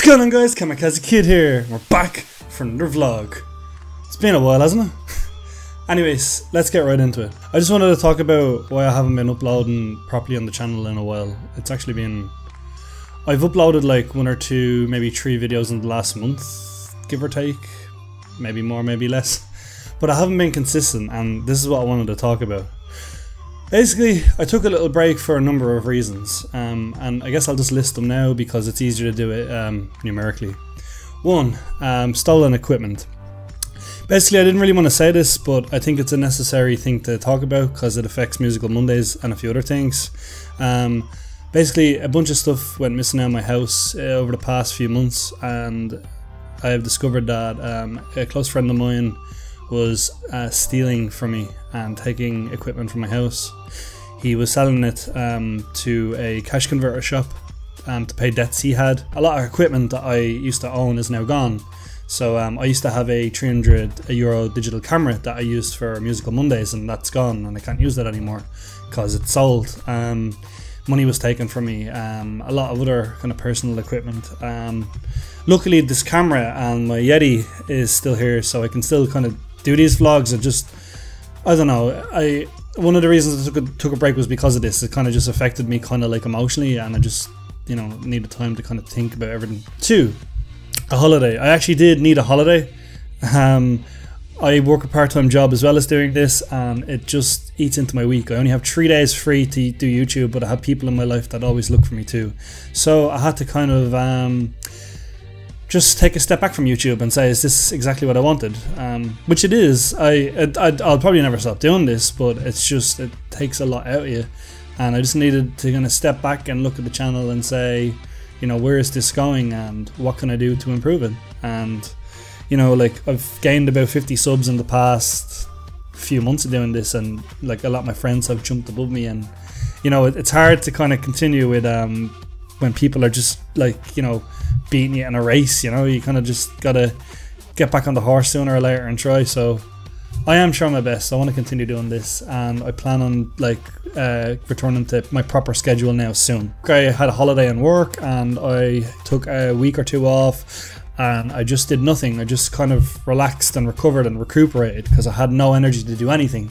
What's going on, guys? KamikazeKid here. We're back for another vlog. It's been a while, hasn't it? Anyways, let's get right into it. I just wanted to talk about why I haven't been uploading properly on the channel in a while. It's actually been... I've uploaded like 1 or 2, maybe 3 videos in the last month, give or take. Maybe more, maybe less. But I haven't been consistent, and this is what I wanted to talk about. Basically, I took a little break for a number of reasons, and I guess I'll just list them now because it's easier to do it numerically. 1. Stolen equipment. Basically, I didn't really want to say this, but I think it's a necessary thing to talk about because it affects Musical Mondays and a few other things. Basically, a bunch of stuff went missing out of my house over the past few months, and I have discovered that a close friend of mine was stealing from me and taking equipment from my house. He was selling it to a cash converter shop to pay debts he had. A lot of equipment that I used to own is now gone. So I used to have a €300 digital camera that I used for Musical Mondays, and that's gone, and I can't use that anymore because it's sold. Money was taken from me, a lot of other kind of personal equipment. Luckily this camera and my Yeti is still here, so I can still kind of do these vlogs. And just, I don't know, one of the reasons I took a break was because of this. It kind of just affected me kind of like emotionally, and I just, you know, needed time to kind of think about everything. 2. A holiday. I actually did need a holiday. I work a part-time job as well as doing this, and it just eats into my week. I only have 3 days free to do YouTube, but I have people in my life that always look for me too. So I had to kind of just take a step back from YouTube and say, is this exactly what I wanted? Which it is. I'll probably never stop doing this, but it's just, it takes a lot out of you. And I just needed to kind of step back and look at the channel and say, you know, where is this going and what can I do to improve it? And, you know, like, I've gained about 50 subs in the past few months of doing this, and like a lot of my friends have jumped above me, and, you know, it's hard to kind of continue with when people are just like, you know, beating you in a race. You know, you kind of just gotta get back on the horse sooner or later and try. So I am trying my best. I want to continue doing this, and I plan on like returning to my proper schedule now soon. I had a holiday in work, and I took a week or 2 off, and I just did nothing. I just kind of relaxed and recovered and recuperated because I had no energy to do anything.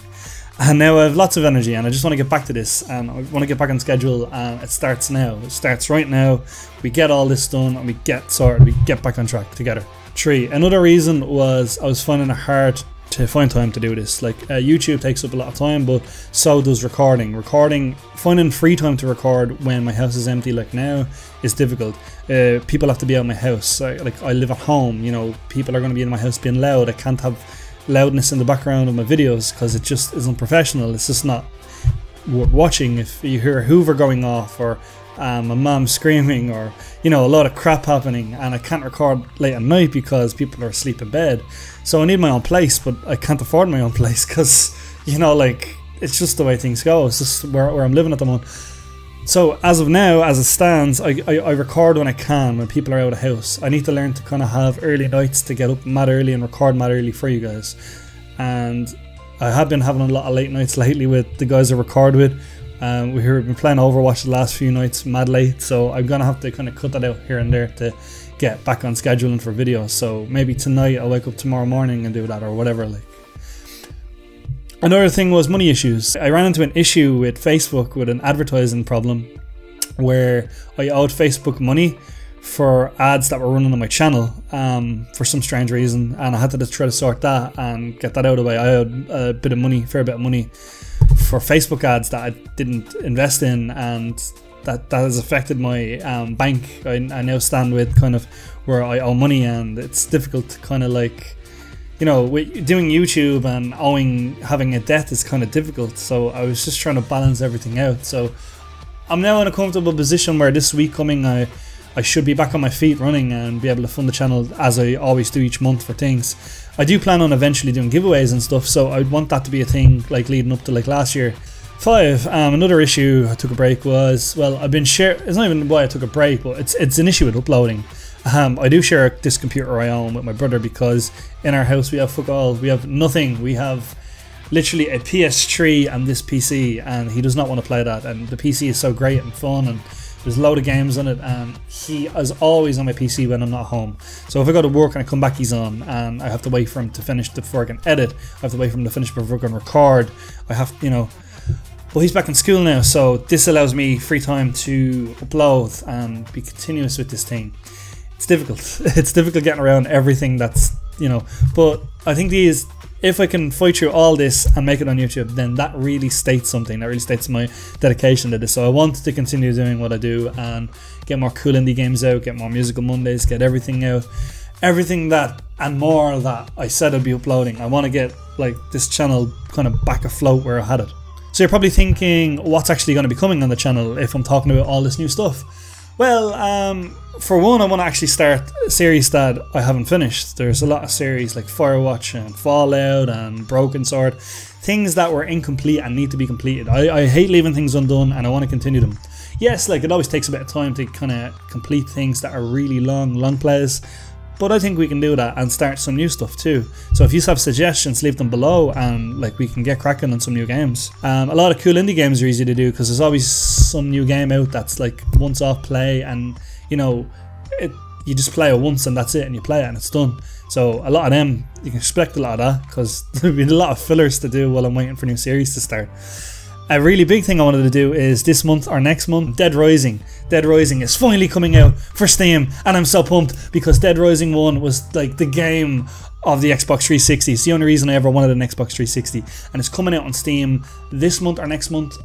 And now I have lots of energy, and I just want to get back to this, and I want to get back on schedule, and it starts now. It starts right now. We get all this done and we get sorted. We get back on track together. 3. Another reason was I was finding it hard to find time to do this. Like, YouTube takes up a lot of time, but so does recording. Finding free time to record when my house is empty like now is difficult. People have to be out of my house. I live at home, you know, people are going to be in my house being loud. I can't have loudness in the background of my videos because it just isn't professional. It's just not worth watching. If you hear a Hoover going off, or my mom screaming, or, you know, a lot of crap happening, and I can't record late at night because people are asleep in bed. So I need my own place, but I can't afford my own place because, you know, like, it's just the way things go. It's just where I'm living at the moment. So as of now, as it stands, I record when I can, when people are out of the house. I need to learn to kind of have early nights to get up mad early and record mad early for you guys. And I have been having a lot of late nights lately with the guys I record with. We've been playing Overwatch the last few nights mad late, so I'm gonna have to kind of cut that out here and there to get back on scheduling for videos. So maybe tonight I'll wake up tomorrow morning and do that, or whatever. Like, another thing was money issues. I ran into an issue with Facebook with an advertising problem where I owed Facebook money for ads that were running on my channel for some strange reason, and I had to try to sort that and get that out of the way. I owed a bit of money, fair bit of money, for Facebook ads that I didn't invest in, and that has affected my bank. I now stand with kind of where I owe money, and it's difficult to kind of, like, you know, with doing YouTube and having a debt is kind of difficult. So I was just trying to balance everything out. So I'm now in a comfortable position where this week coming I should be back on my feet running and be able to fund the channel as I always do each month for things. I do plan on eventually doing giveaways and stuff, so I'd want that to be a thing like leading up to like last year. 5. Another issue I took a break was, well, I've been it's not even why I took a break, but it's an issue with uploading. I do share this computer I own with my brother because in our house we have fuck all. We have nothing. We have literally a PS3 and this PC, and he does not want to play that, and the PC is so great and fun, and There's a load of games on it, and he is always on my PC when I'm not home. So if I go to work and I come back, he's on, and I have to wait for him to finish before I can edit. I have to wait for him to finish before I can record. I have, you know. But he's back in school now, so this allows me free time to upload and be continuous with this thing. It's difficult. It's difficult getting around everything that's, you know. But I think if I can fight through all this and make it on YouTube, then that really states something. That really states my dedication to this. So I wanted to continue doing what I do and get more cool indie games out, get more Musical Mondays, get everything out. Everything that and more that I said I'd be uploading. I want to get like this channel kind of back afloat where I had it. So you're probably thinking, what's actually going to be coming on the channel if I'm talking about all this new stuff? Well, for one, I want to actually start a series that I haven't finished. There's a lot of series like Firewatch and Fallout and Broken Sword, things that were incomplete and need to be completed. I hate leaving things undone, and I want to continue them. Yes, like it always takes a bit of time to kind of complete things that are really long plays, but I think we can do that and start some new stuff too. So if you have suggestions, leave them below, and like we can get cracking on some new games. A lot of cool indie games are easy to do because there's always some new game out that's like once off play, and you know, you just play it once and that's it, and you play it and it's done. So a lot of them, you can expect a lot of that because there'll be a lot of fillers to do while I'm waiting for new series to start. A really big thing I wanted to do is this month or next month, Dead Rising. Dead Rising is finally coming out for Steam, and I'm so pumped because Dead Rising 1 was like the game of the Xbox 360. It's the only reason I ever wanted an Xbox 360, and it's coming out on Steam this month or next month.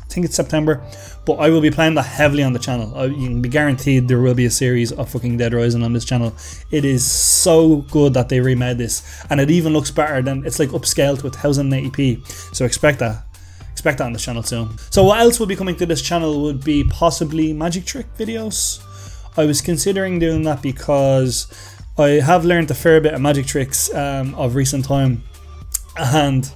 I think it's September, but I will be playing that heavily on the channel. You can be guaranteed there will be a series of fucking Dead Rising on this channel. It is so good that they remade this, and it even looks better than, it's like upscaled to 1080p, so expect that. Expect that on this channel soon. So what else will be coming to this channel would be possibly magic trick videos. I was considering doing that because I have learned a fair bit of magic tricks of recent time, and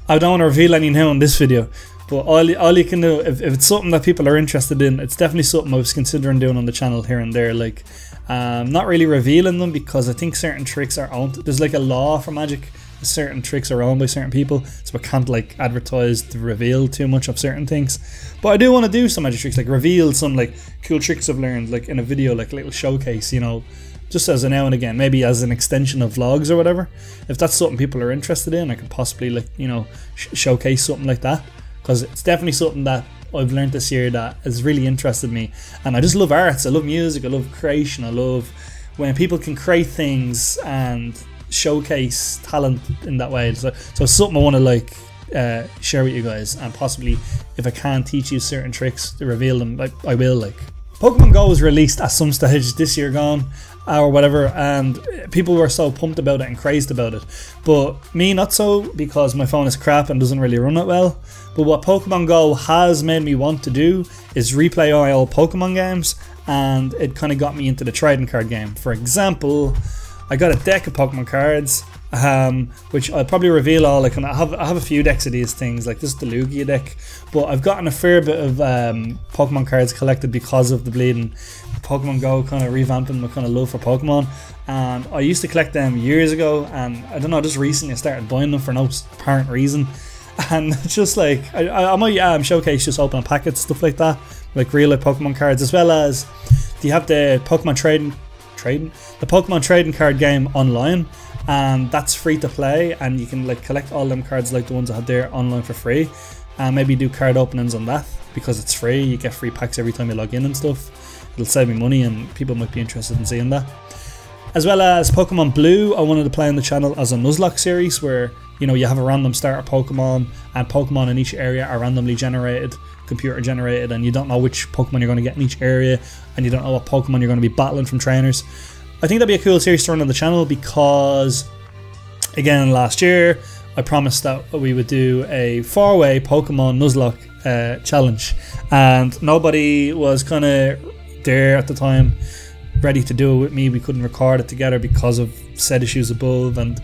I don't want to reveal any now in this video, but all you can do, if it's something that people are interested in, it's definitely something I was considering doing on the channel here and there. Like not really revealing them because I think certain tricks are owned. There's like a law for magic. Certain tricks are owned by certain people, so I can't like advertise to reveal too much of certain things. But I do want to do some magic tricks, like reveal some like cool tricks I've learned, like in a video, like a little showcase, you know, just as a now and again, maybe as an extension of vlogs or whatever. If that's something people are interested in, I could possibly like, you know, showcase something like that, because it's definitely something that I've learned this year that has really interested me. And I just love arts, I love music, I love creation, I love when people can create things and showcase talent in that way. So it's something I want to like share with you guys, and possibly if I can teach you certain tricks to reveal them, I will. Like Pokemon Go was released at some stage this year gone or whatever, and people were so pumped about it and crazed about it, but me not so, because my phone is crap and doesn't really run it well. But what Pokemon Go has made me want to do is replay all my old Pokemon games, and it kind of got me into the trading card game. For example, I got a deck of Pokemon cards, which I'll probably reveal all. Like, I have a few decks of these things. Like, this is the Lugia deck, but I've gotten a fair bit of Pokemon cards collected because of the bleeding Pokemon Go kind of revamping my kind of love for Pokemon. And I used to collect them years ago, and I don't know, just recently I started buying them for no apparent reason. And just like I might showcase just opening packets, stuff like that, like real life Pokemon cards, as well as you have the Pokemon trading card game online, and that's free to play, and you can like collect all them cards like the ones I had there online for free, and maybe do card openings on that because it's free. You get free packs every time you log in and stuff. It'll save me money, and people might be interested in seeing that. As well as Pokemon Blue, I wanted to play on the channel as a Nuzlocke series where, you know, you have a random starter Pokemon, and Pokemon in each area are randomly generated, computer generated, and you don't know which Pokemon you're going to get in each area, and you don't know what Pokemon you're going to be battling from trainers. I think that'd be a cool series to run on the channel because, again, last year I promised that we would do a 4-way Pokemon Nuzlocke challenge, and nobody was kind of there at the time ready to do it with me. We couldn't record it together because of said issues above, and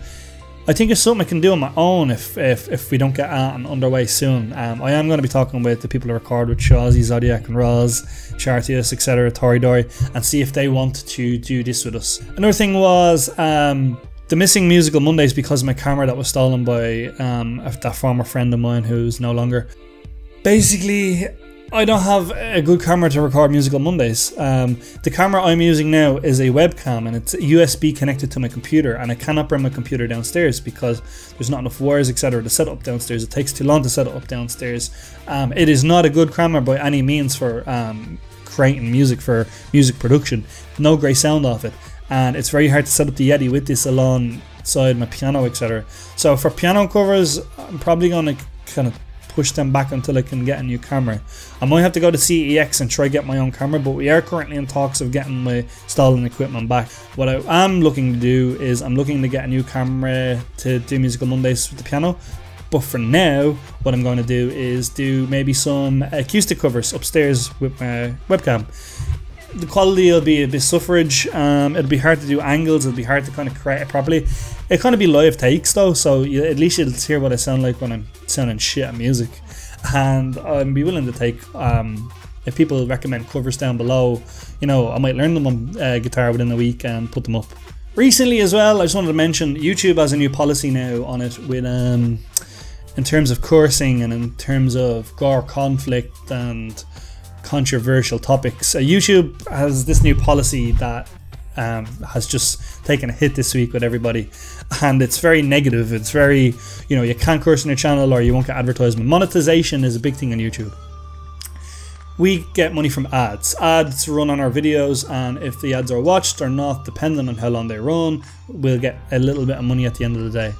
I think it's something I can do on my own if we don't get an underway soon. I am going to be talking with the people who record with Chawesy, Zodiak and Roz, Chartius, etc, Toridori, and see if they want to do this with us. Another thing was the missing Musical Mondays because of my camera that was stolen by that former friend of mine who's no longer. Basically, I don't have a good camera to record Musical Mondays. The camera I'm using now is a webcam, and it's USB connected to my computer, and I cannot bring my computer downstairs because there's not enough wires, etc. to set it up downstairs. It takes too long to set it up downstairs. It is not a good camera by any means for creating music, for music production. No great sound off it, and it's very hard to set up the Yeti with this alongside my piano, etc. So for piano covers, I'm probably going to kind of push them back until I can get a new camera. I might have to go to CEX and try get my own camera, but we are currently in talks of getting my stalling equipment back. What I am looking to do is I'm looking to get a new camera to do Musical Mondays with the piano. But for now, what I'm going to do is do maybe some acoustic covers upstairs with my webcam. The quality will be a bit suffrage. It'll be hard to do angles. It'll be hard to kind of create it properly. It'll kind of be live takes though, so at least you'll hear what I sound like when I'm sounding shit at music. And I'd be willing to take, if people recommend covers down below, you know, I might learn them on guitar within a week and put them up. Recently as well, I just wanted to mention YouTube has a new policy now on it with in terms of cursing and in terms of gore conflict and controversial topics. YouTube has this new policy that has just taken a hit this week with everybody, and it's very negative. It's very, you know, you can't curse on your channel or you won't get advertisement. Monetization is a big thing on YouTube. We get money from ads. Ads run on our videos, and if the ads are watched or not, depending on how long they run, we'll get a little bit of money at the end of the day.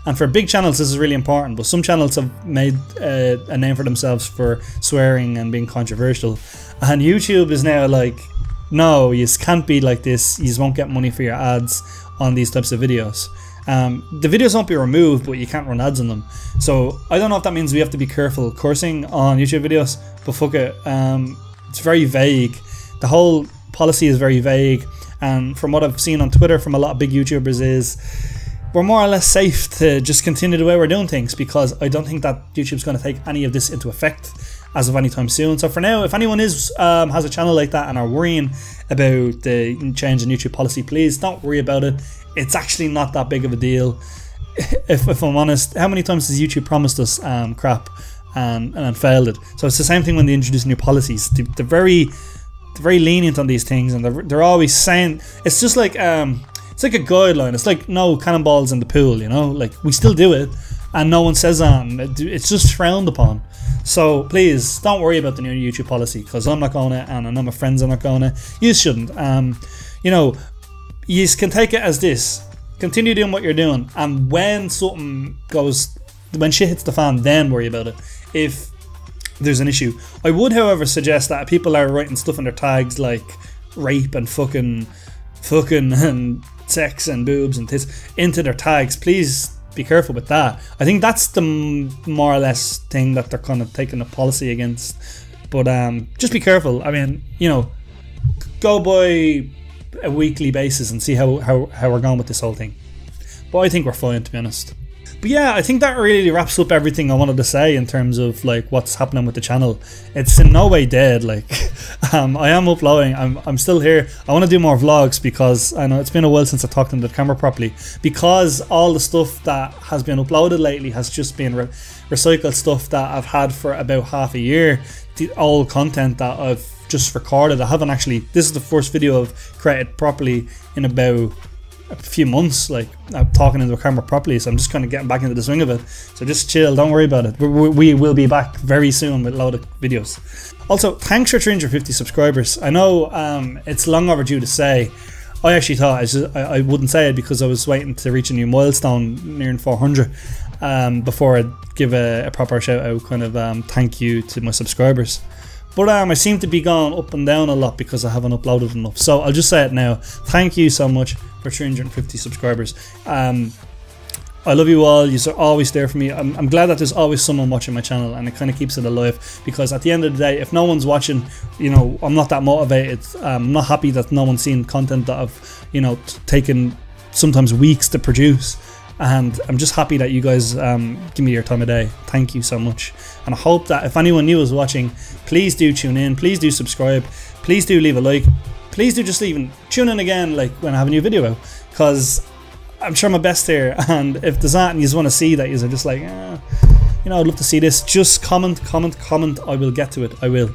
And for big channels this is really important, but some channels have made a name for themselves for swearing and being controversial, and YouTube is now like, no, you can't be like this, you won't get money for your ads on these types of videos. The videos won't be removed, but you can't run ads on them. So I don't know if that means we have to be careful cursing on YouTube videos, but fuck it. It's very vague. The whole policy is very vague, and from what I've seen on Twitter from a lot of big YouTubers is we're more or less safe to just continue the way we're doing things, because I don't think that YouTube's going to take any of this into effect as of any time soon. So for now, if anyone is has a channel like that and are worrying about the change in YouTube policy, please don't worry about it. It's actually not that big of a deal. If I'm honest, how many times has YouTube promised us crap and failed it? So it's the same thing when they introduce new policies. They're very lenient on these things, and they're always saying, it's just like it's like a guideline. It's like no cannonballs in the pool, you know, like we still do it and no one says that. It's just frowned upon. So please don't worry about the new YouTube policy, because I'm not going to, and I know my friends are not going to. You shouldn't. You know, you can take it as this: continue doing what you're doing, and when something goes, when shit hits the fan, then worry about it if there's an issue. I would, however, suggest that if people are writing stuff in their tags like rape and fucking and sex and boobs and tits into their tags, please be careful with that. I think that's the more or less thing that they're kind of taking a policy against. But just be careful. I mean, you know, go by a weekly basis and see how we're going with this whole thing. But I think we're fine, to be honest. But yeah, I think that really wraps up everything I wanted to say in terms of like what's happening with the channel. It's in no way dead. Like I am uploading. I'm still here. I want to do more vlogs because I know it's been a while since I talked into the camera properly. Because all the stuff that has been uploaded lately has just been recycled stuff that I've had for about half a year. The old content that I've just recorded. I haven't actually. This is the first video I've created properly in about a few months, like I'm talking into a camera properly, so I'm just kind of getting back into the swing of it. So just chill, don't worry about it. We will be back very soon with a load of videos. Also, thanks for 350 subscribers. I know it's long overdue to say. I actually thought I wouldn't say it because I was waiting to reach a new milestone nearing 400 before I'd give a proper shout out, kind of thank you to my subscribers. But I seem to be going up and down a lot because I haven't uploaded enough. So I'll just say it now. Thank you so much for 350 subscribers. I love you all. You're always there for me. I'm glad that there's always someone watching my channel, and it kind of keeps it alive, because at the end of the day, if no one's watching, you know, I'm not that motivated. I'm not happy that no one's seen content that I've, you know, taken sometimes weeks to produce. And I'm just happy that you guys give me your time of day. Thank you so much. And I hope that if anyone new is watching, please do tune in. Please do subscribe. Please do leave a like. Please do just even tune in again, like when I have a new video out, because I'm sure my best here. And if there's that and you just want to see that, you're just like, you know, I'd love to see this. Just comment. I will get to it. I will.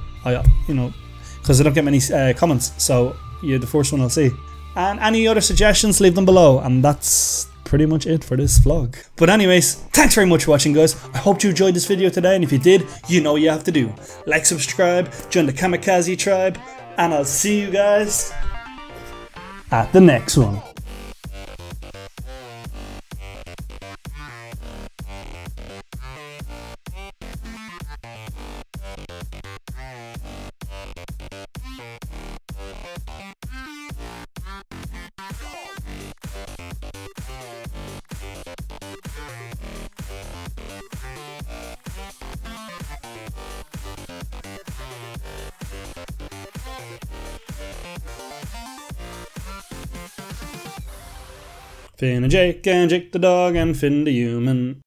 You know, because I don't get many comments, so you're the first one I'll see. And any other suggestions, leave them below. And that's pretty much it for this vlog. But anyways, thanks very much for watching, guys. I hope you enjoyed this video today, and if you did, you know what you have to do. Like, subscribe, join the Kamikaze tribe, and I'll see you guys at the next one. Finn and Jake the dog and Finn the human.